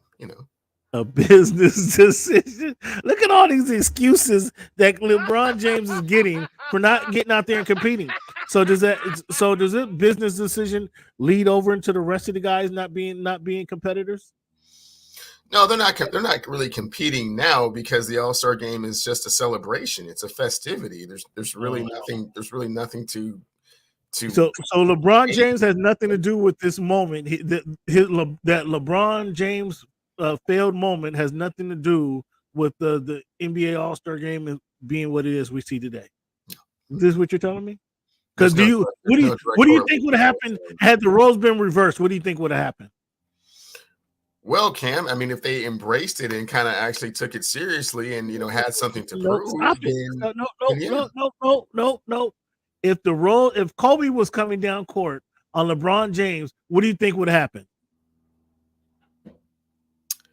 A business decision. Look at all these excuses that LeBron James is getting for not getting out there and competing. So does it business decision lead over into the rest of the guys not being competitors? No, they're not really competing now because the All-Star game is just a celebration. It's a festivity. There's really nothing to. So LeBron James has nothing to do with this moment. That LeBron James failed moment has nothing to do with the NBA All-Star game being what it is we see today. Is this what you're telling me? Because what do you think would have happened had the roles been reversed? What do you think would have happened? Well, Cam, I mean, if they embraced it and kind of actually took it seriously and had something to prove, no. If Kobe was coming down court on LeBron James, what do you think would happen?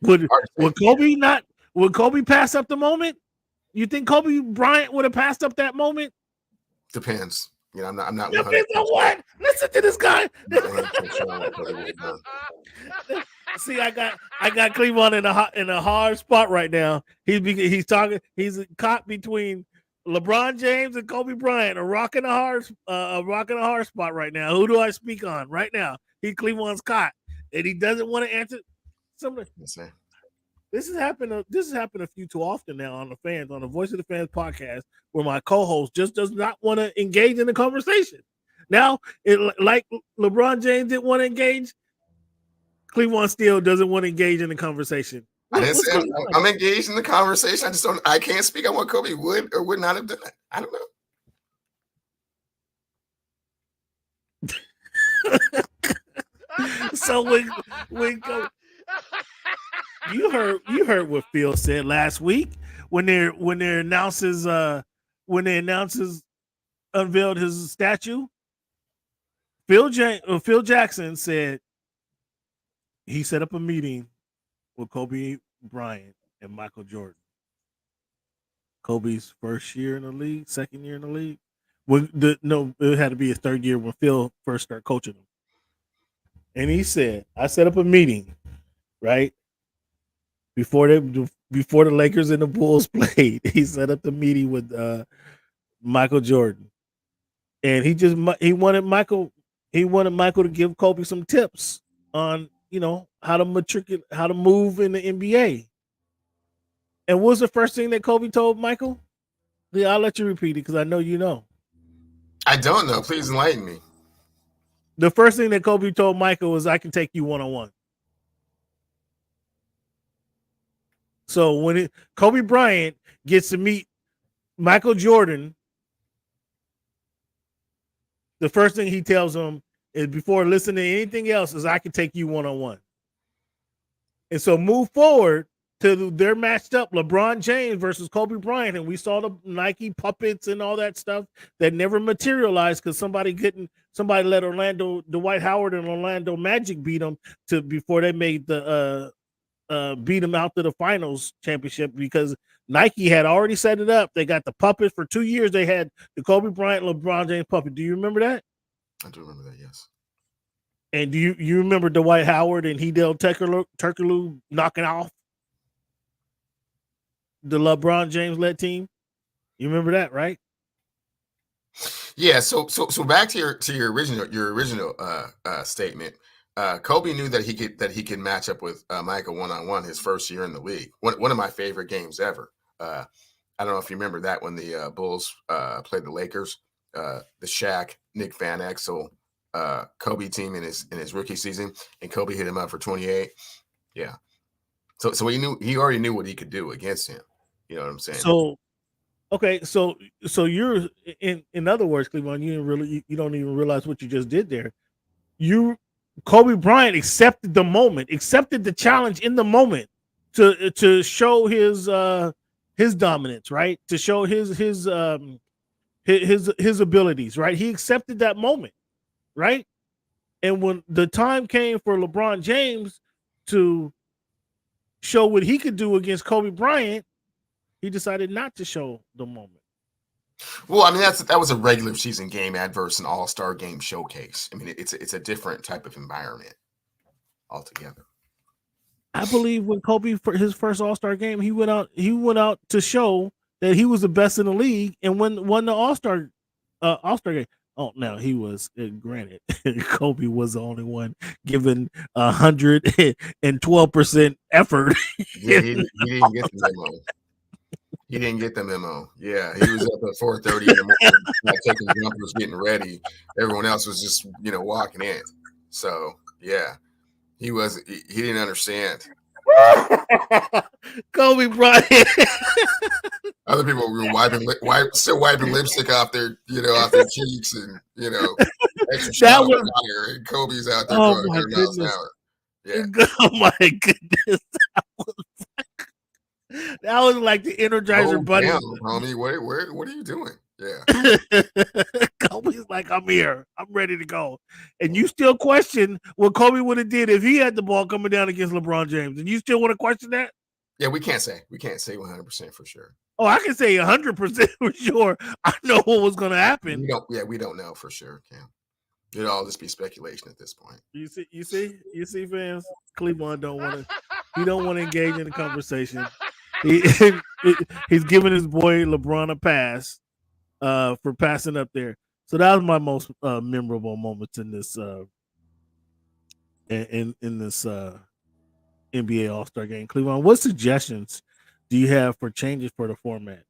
Would Kobe pass up the moment? You think Kobe Bryant would have passed up that moment? Depends. I'm not. Depends on what? Listen to this guy. See, I got Cleveland in a hard spot right now. He's talking. He's caught between LeBron James and Kobe Bryant, a rock in a hard spot right now. Who do I speak on right now? Cleveland's caught, and he doesn't want to answer. This has happened a few too often now on the Voice of the Fans podcast, where my co-host just does not want to engage in the conversation. Now, like LeBron James didn't want to engage, Cleveland still doesn't want to engage in the conversation. I didn't say I'm engaged in the conversation. I can't speak on what Kobe would or would not have done. I don't know. So when you heard what Phil said last week when their announcers unveiled his statue. Phil Jackson said he set up a meeting with Kobe Bryant and Michael Jordan. Kobe's first year in the league, second year in the league. It had to be his third year when Phil first started coaching him. And he said, I set up a meeting, right? Before the Lakers and the Bulls played, he set up the meeting with Michael Jordan. And he wanted Michael to give Kobe some tips on, how to move in the NBA. And what was the first thing that Kobe told Michael? Yeah, I'll let you repeat it because I know you know. I don't know. Please enlighten me. The first thing that Kobe told Michael was, I can take you one-on-one. So when Kobe Bryant gets to meet Michael Jordan, the first thing he tells him is, before listening to anything else, is I can take you one-on-one. And so move forward to their matched up LeBron James versus Kobe Bryant. And we saw the Nike puppets and all that stuff that never materialized because somebody let Dwight Howard and Orlando Magic beat them before they made beat them out to the finals championship because Nike had already set it up. They got the puppet for 2 years. They had the Kobe Bryant, LeBron James puppet. Do you remember that? I do remember that. Yes. And do you remember Dwight Howard and Hideo Turkoglu knocking off the LeBron James led team? You remember that, right? Yeah. So back to your original statement. Kobe knew that he could match up with Michael one-on-one his first year in the league. One of my favorite games ever. I don't know if you remember that when the Bulls played the Lakers. The Shaq, Nick Van Exel, Kobe team in his rookie season, and Kobe hit him up for 28. Yeah. So he already knew what he could do against him. You know what I'm saying? So okay, so you're in other words, Cleveland, you don't even realize what you just did there. Kobe Bryant accepted the moment, accepted the challenge in the moment to show his dominance, right? To show his abilities, right? He accepted that moment, right? And when the time came for LeBron James to show what he could do against Kobe Bryant, he decided not to show the moment. Well, I mean that was a regular season game adverse an all-star game showcase. I mean it's a different type of environment altogether. I believe when Kobe for his first all-star game, he went out to show that he was the best in the league and won the all-star game. Oh, now he was granted Kobe was the only one given 112% effort. Yeah, he didn't get the memo. He didn't get the memo. Yeah, he was up at 4:30 in the morning, taking jumpers, getting ready. Everyone else was just walking in. So yeah, he didn't understand. Kobe Bryant. Other people were still wiping lipstick off their cheeks and extra shot of water. And Kobe's out there going 100 miles an hour. Yeah. Oh my goodness. That was like the Energizer Bunny. Damn, homie, what are you doing? Yeah. Kobe's like, I'm here. I'm ready to go. And you still question what Kobe would have did if he had the ball coming down against LeBron James. And you still want to question that? Yeah, we can't say 100% for sure. Oh, I can say 100% for sure. I know what was going to happen. We don't know for sure, Cam. It'll all just be speculation at this point. You see, fans. Cleveland don't want to engage in the conversation. He's giving his boy LeBron a pass for passing up there. So that was my most memorable moments in this in this NBA All-Star game. Cleveland, what suggestions do you have for changes for the format?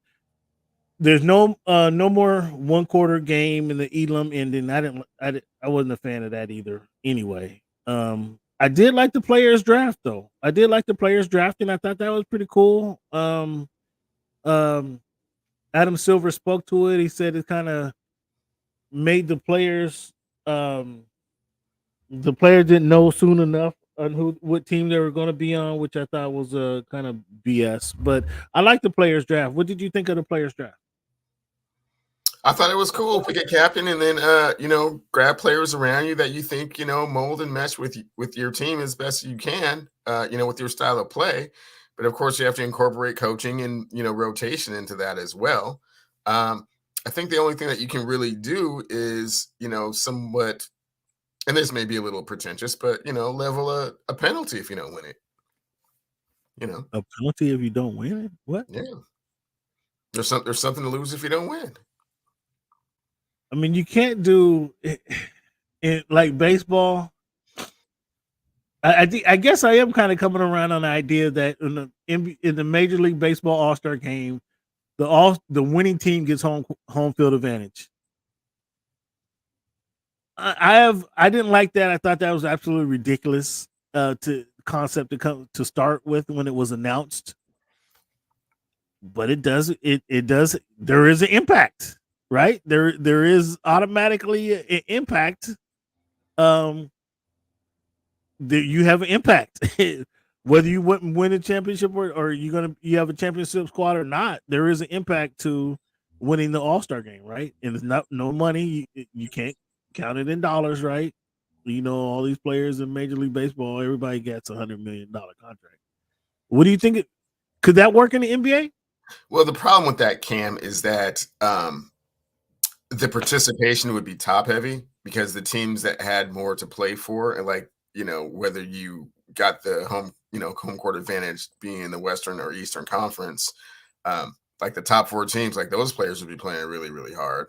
There's no more 1/4 game in the Elam ending. I wasn't a fan of that either. Anyway, I did like the players draft though. I did like the players drafting. I thought that was pretty cool. Adam Silver spoke to it. He said it kind of made the players didn't know soon enough on what team they were going to be on, which I thought was kind of BS. But I like the players draft. What did you think of the players draft? I thought it was cool. Pick a captain and then grab players around you that you think mold and mesh with your team as best you can. With your style of play. But of course, you have to incorporate coaching and rotation into that as well. I think the only thing that you can really do is somewhat, and this may be a little pretentious, but level a penalty if you don't win it. A penalty if you don't win it. What? Yeah, there's something to lose if you don't win. I mean, you can't do it like baseball. I guess I am kind of coming around on the idea that in the Major League Baseball All-Star game, the winning team gets home field advantage. I didn't like that. I thought that was absolutely ridiculous concept to start with when it was announced. But it does. There is an impact. Right there is automatically an impact. You have an impact whether you win a championship or you have a championship squad or not. There is an impact to winning the All-Star game, right? And it's not no money. You can't count it in dollars, right? All these players in Major League Baseball, everybody gets $100 million contract. What do you think? Could that work in the NBA? Well, the problem with that, Cam, is that the participation would be top heavy because the teams that had more to play for, and like, whether you got the home court advantage being in the Western or Eastern Conference, like the top four teams, like those players would be playing really, really hard.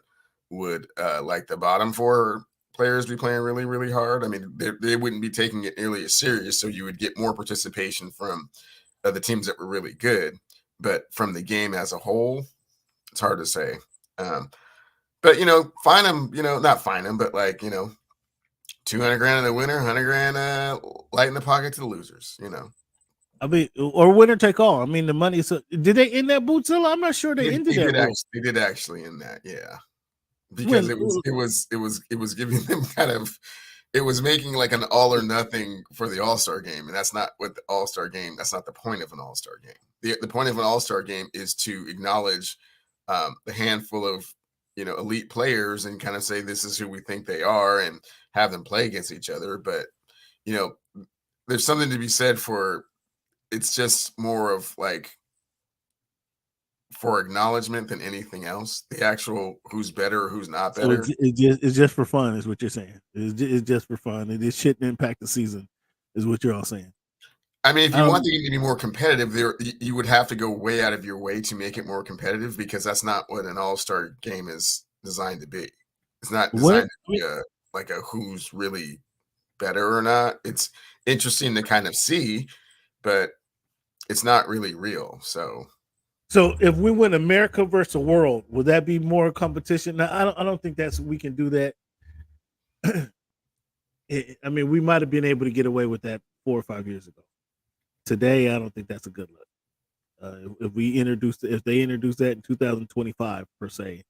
Would like the bottom four players be playing really, really hard? I mean, they wouldn't be taking it nearly as serious, so you would get more participation from the teams that were really good. But from the game as a whole, it's hard to say. Um, but fine them. Not fine them, but like 200 grand in the winner, 100 grand light in the pocket to the losers. I mean, or winner take all. I mean, the money. So, did they end that Bootzilla? I'm not sure they ended that. They did actually in that, yeah, because it was giving them kind of. It was making like an all or nothing for the All-Star game, and that's not what the All-Star game. That's not the point of an All-Star game. The point of an All-Star game is to acknowledge the handful of elite players and kind of say this is who we think they are and have them play against each other. But there's something to be said for. It's just more of like for acknowledgement than anything else. The actual who's better or who's not better. So it's just for fun, is what you're saying. It's just for fun. It shouldn't impact the season, is what you're all saying. I mean, if you want the game to be more competitive, you would have to go way out of your way to make it more competitive because that's not what an all-star game is designed to be. It's not designed to be like a who's really better or not. It's interesting to kind of see, but it's not really real. So if we win America versus the world, would that be more competition? Now, I don't think we can do that. I mean, we might have been able to get away with that 4 or 5 years ago. Today, I don't think that's a good look. If they introduce that in 2025 per se,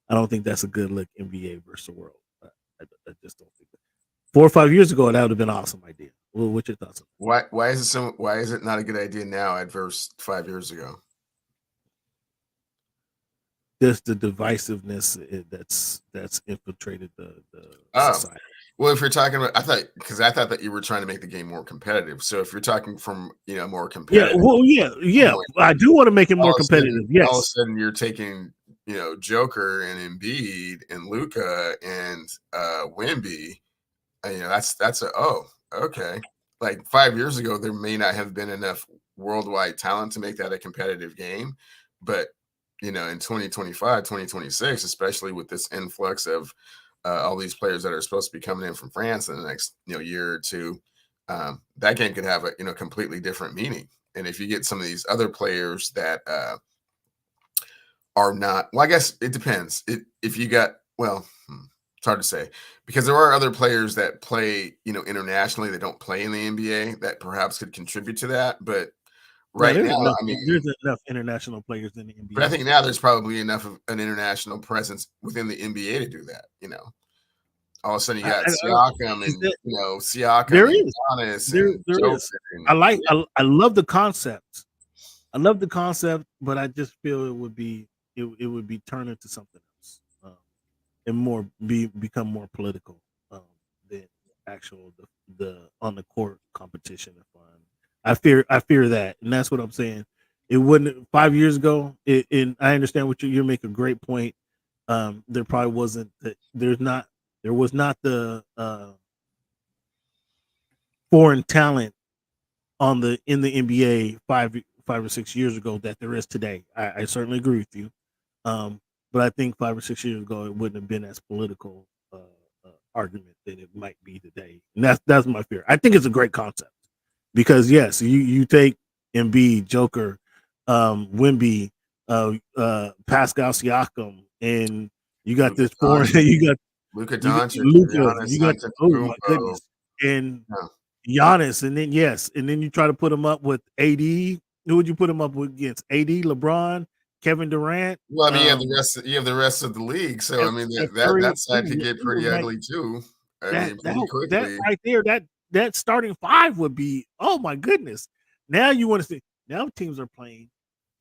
I don't think that's a good look. NBA versus the world. I just don't think that. 4 or 5 years ago, that would have been an awesome idea. Well, what's your thoughts on that? Why is it not a good idea now versus 5 years ago? Just the divisiveness that's infiltrated the society. Well, if you're talking about, I thought that you were trying to make the game more competitive. So if you're talking from more competitive, yeah, I do want to make it more competitive. Yes, all of a sudden you're taking Joker and Embiid and Luka and Wemby. That's okay. Like 5 years ago, there may not have been enough worldwide talent to make that a competitive game, but in 2025, 2026, especially with this influx of all these players that are supposed to be coming in from France in the next year or two, that game could have a completely different meaning. And if you get some of these other players that are not, well, I guess it depends. If you got, well, it's hard to say because there are other players that play internationally that don't play in the NBA that perhaps could contribute to that, but right now, there's enough international players in the NBA. But I think now there's probably enough of an international presence within the NBA to do that. All of a sudden you got Siakam and Siakam. There is. Giannis there is. I love the concept. I love the concept, but I just feel it would be turned into something else and become more political than actual the on the court competition and fun. I fear that, and that's what I'm saying. It wouldn't 5 years ago. And I understand what you make a great point. There probably wasn't. There was not the foreign talent in the NBA 5 or 6 years ago that there is today. I certainly agree with you, but I think 5 or 6 years ago it wouldn't have been as political argument that it might be today, and that's my fear. I think it's a great concept. Because yes, you take Embiid, Joker, Wemby, Pascal Siakam, and you got this foreign. You got Luka Doncic, you got oh my goodness, and Giannis, and then you try to put him up with AD. Who would you put him up with against? AD, LeBron, Kevin Durant. Well, I mean, you have the rest of the league, so I mean that side could get pretty ugly too. That right there, that starting five would be, oh my goodness. Now you want to see, now teams are playing.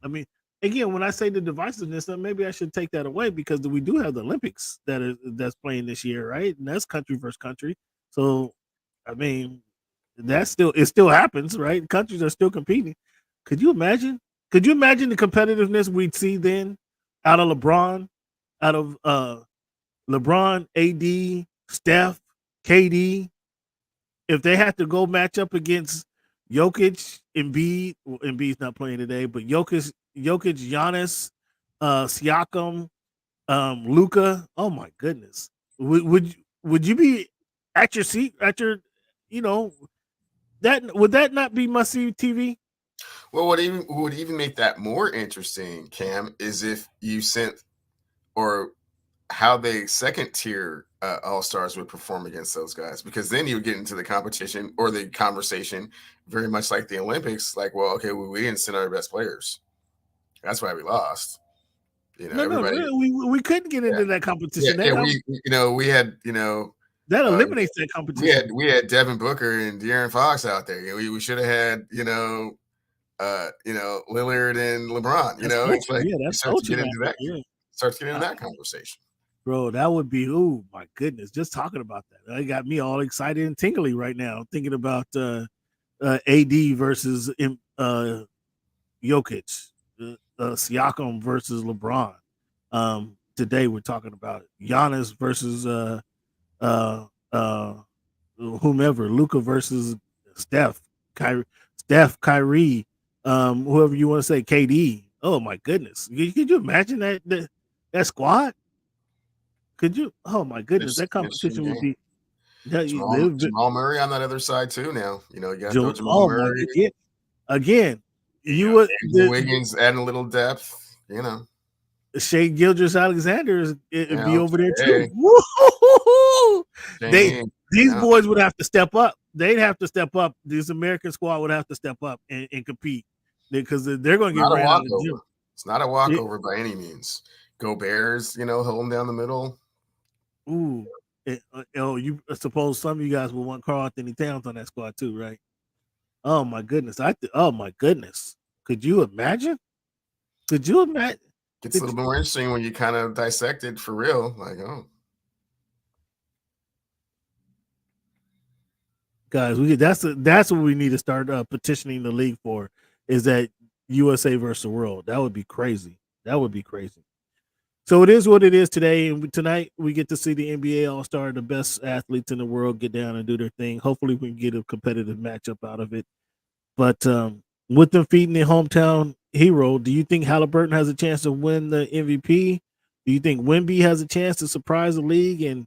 I mean, again, when I say the divisiveness, maybe I should take that away because we do have the Olympics that's playing this year, right? And that's country versus country. So, I mean, it still happens, right? Countries are still competing. Could you imagine Could you imagine the competitiveness we'd see then out of LeBron, out of LeBron, AD, Steph, KD, if they had to go match up against Jokic, Embiid, well, Embiid's not playing today, but Jokic, Giannis, Siakam, Luca. Oh my goodness, would you be at your seat at your, you know, that would that not be must see TV? Well, what would even make that more interesting, Cam, is if you sent or how the second tier all stars would perform against those guys, because then you would get into the competition or the conversation very much like the Olympics. Like, well, okay, we didn't send our best players. That's why we lost. No, Everybody. we couldn't get Yeah, into that yeah, competition. yeah. We had That uh, eliminates that we had competition. we had Devin Booker and De'Aaron Fox out there. We should have had Lillard and LeBron. That's It's coaching. like Yeah, you that's start to get coaching into after. that Yeah. conversation. Bro, that would be, oh my goodness. Just talking about that. That got me all excited and tingly right now, thinking about AD versus Jokic, Siakam versus LeBron. Today we're talking about Giannis versus uh uh whomever, Luca versus Steph, Kyrie, whoever you want to say, KD. Oh my goodness. Could you imagine that squad? Could you? Oh my goodness, that Interesting competition would game. be that Jamal Murray on that other side too. Now you got to throw Jamal oh my Murray. again, you would Andrew Wiggins adding a little depth. Shea Gildress Alexander it'd be over there too. Hey, Woo-hoo-hoo-hoo! They Shane, these yeah, boys would have to step up. They'd have to step up. This American squad would have to step up and compete because they're going to get not a ran out of the gym. walkover. It's not a walkover by any means. Go Bears, hold them down the middle. Ooh, you suppose some of you guys will want Carl Anthony Towns on that squad too, right? Oh my goodness! Oh my goodness! Could you imagine? Could you imagine? Gets a little bit more interesting when you kind of dissect it for real. Like, oh, guys, that's what we need to start petitioning the league for. Is that USA versus the world? That would be crazy. That would be crazy. So it is what it is today, and tonight we get to see the NBA All Star, the best athletes in the world, get down and do their thing. Hopefully, we can get a competitive matchup out of it. But with them feeding their hometown hero, do you think Halliburton has a chance to win the MVP? Do you think Wemby has a chance to surprise the league and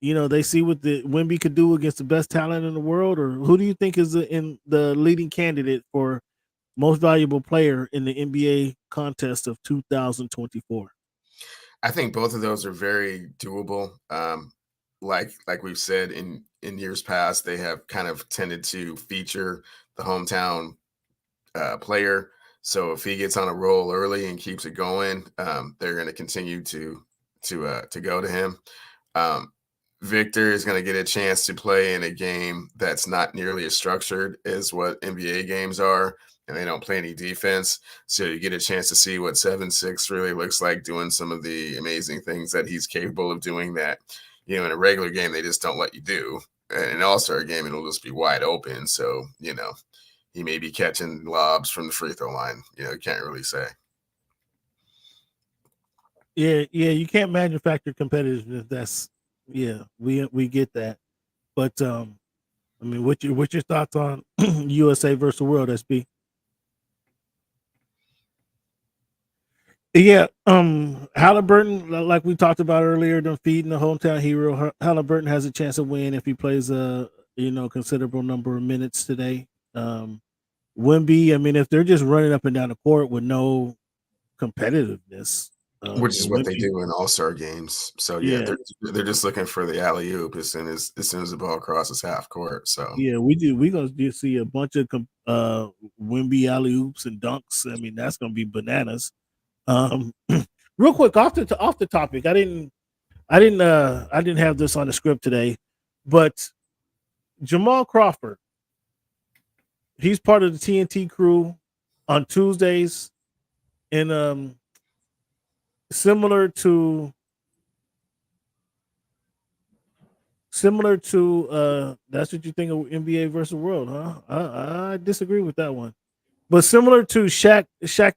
they see what the Wemby could do against the best talent in the world, or who do you think is in the leading candidate for most valuable player in the NBA contest of 2024? I think both of those are very doable. Like we've said in years past, they have kind of tended to feature the hometown player. So if he gets on a roll early and keeps it going, they're going to continue to go to him. Victor is going to get a chance to play in a game that's not nearly as structured as what NBA games are, and they don't play any defense. So you get a chance to see what 7-6 really looks like, doing some of the amazing things that he's capable of doing that, in a regular game, they just don't let you do. In an all-star game, it'll just be wide open. So, he may be catching lobs from the free throw line. You can't really say. Yeah, you can't manufacture competitiveness. We get that. But I mean, what's your thoughts on USA versus the world, SB? Yeah, Halliburton, like we talked about earlier, them feeding the hometown hero. Halliburton has a chance to win if he plays a considerable number of minutes today. Wemby, I mean, if they're just running up and down the court with no competitiveness, Which is and what they Wemby, do in all-star games. So yeah, yeah, they're just looking for the alley oop as soon as the ball crosses half court. So yeah, we gonna just see a bunch of Wemby alley oops and dunks. I mean, that's gonna be bananas. Um, real quick off the topic, I didn't have this on the script today, but Jamal Crawford, he's part of the TNT crew on Tuesdays, and similar to that's what you think of NBA versus world, huh? I disagree with that one. But similar to Shaq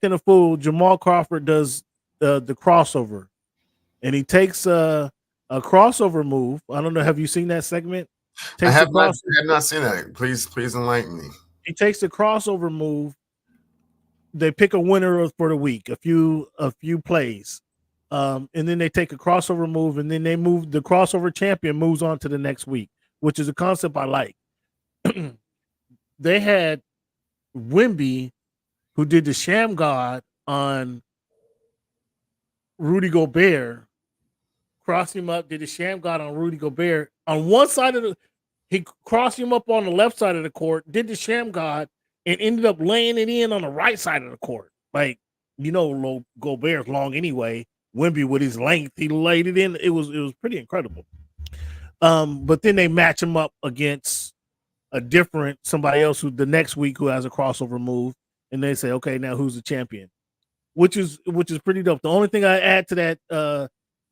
and the Fool, Jamal Crawford does the crossover, and he takes a crossover move. I don't know. Have you seen that segment? I Takes the have not cross. have not seen that. Please enlighten me. He takes the crossover move. They pick a winner for the week, a few plays, and then they take a crossover move, and then they move the crossover champion moves on to the next week, which is a concept I like. They had Wimby, who did the Sham God on Rudy Gobert, crossed him up, did the Sham God on Rudy Gobert. On one side of he crossed him up on the left side of the court, did the Sham God, and ended up laying it in on the right side of the court. Like, Gobert's long anyway. Wimby with his length, he laid it in. It was pretty incredible. But then they match him up against somebody else who the next week who has a crossover move, and they say, okay, now who's the champion? Which is pretty dope. The only thing I add to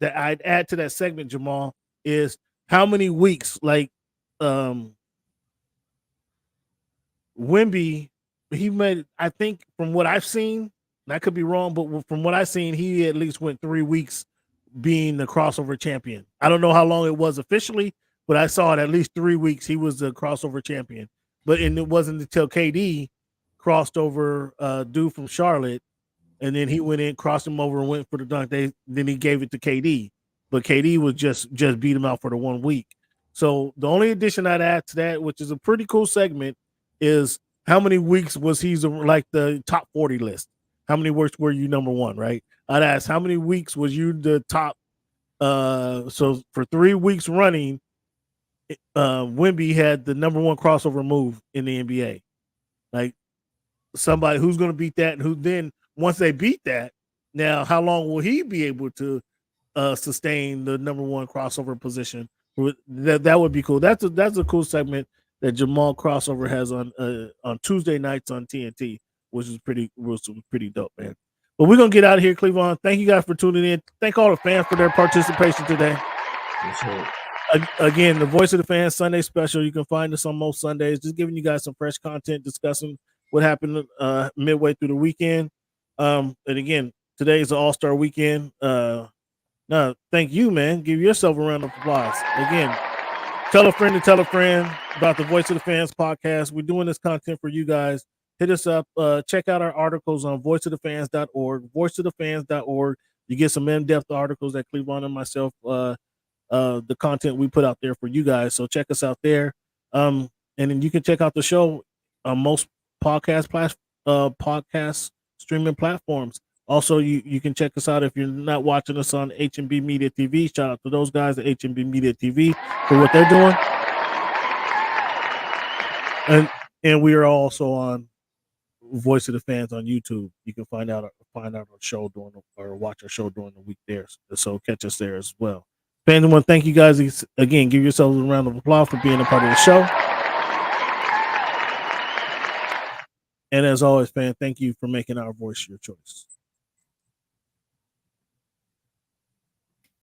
that segment, Jamal, is how many weeks, like Wimby, he made, I think from what I've seen, and I could be wrong, but from what I've seen, he at least went 3 weeks being the crossover champion. I don't know how long it was officially, but I saw it at least 3 weeks. He was the crossover champion. And it wasn't until KD crossed over dude from Charlotte, and then he went in, crossed him over, and went for the dunk. Then he gave it to KD, but KD was just beat him out for the 1 week. So the only addition I'd add to that, which is a pretty cool segment, is how many weeks was he like the top 40 list? How many weeks were you number one, right? I'd ask how many weeks was you the top? So for 3 weeks running, Wimby had the number one crossover move in the NBA. Like, somebody who's going to beat that, and who then once they beat that, now how long will he be able to sustain the number one crossover position? That would be cool. That's a cool segment that Jamal Crossover has on Tuesday nights on TNT, which is pretty dope, man. But we're gonna get out of here, Cleveland. Thank you guys for tuning in. Thank all the fans for their participation today. Again, the Voice of the Fans Sunday special. You can find us on most Sundays, just giving you guys some fresh content, discussing what happened midway through the weekend. And again, today is an All-Star weekend. No, thank you, man. Give yourself a round of applause. Again, tell a friend to tell a friend about the Voice of the Fans podcast. We're doing this content for you guys. Hit us up. Check out our articles on voiceofthefans.org, voiceofthefans.org. You get some in-depth articles that Cleveland and myself, the content we put out there for you guys. So check us out there. And then you can check out the show on most podcast streaming platforms. Also, you can check us out if you're not watching us on HMB Media TV. Shout out to those guys at HMB Media TV for what they're doing. And we are also on Voice of the Fans on YouTube. You can find out our show or watch our show during the week there. So catch us there as well. Fans, I want to thank you guys again. Give yourselves a round of applause for being a part of the show. And as always, fan, thank you for making our voice your choice.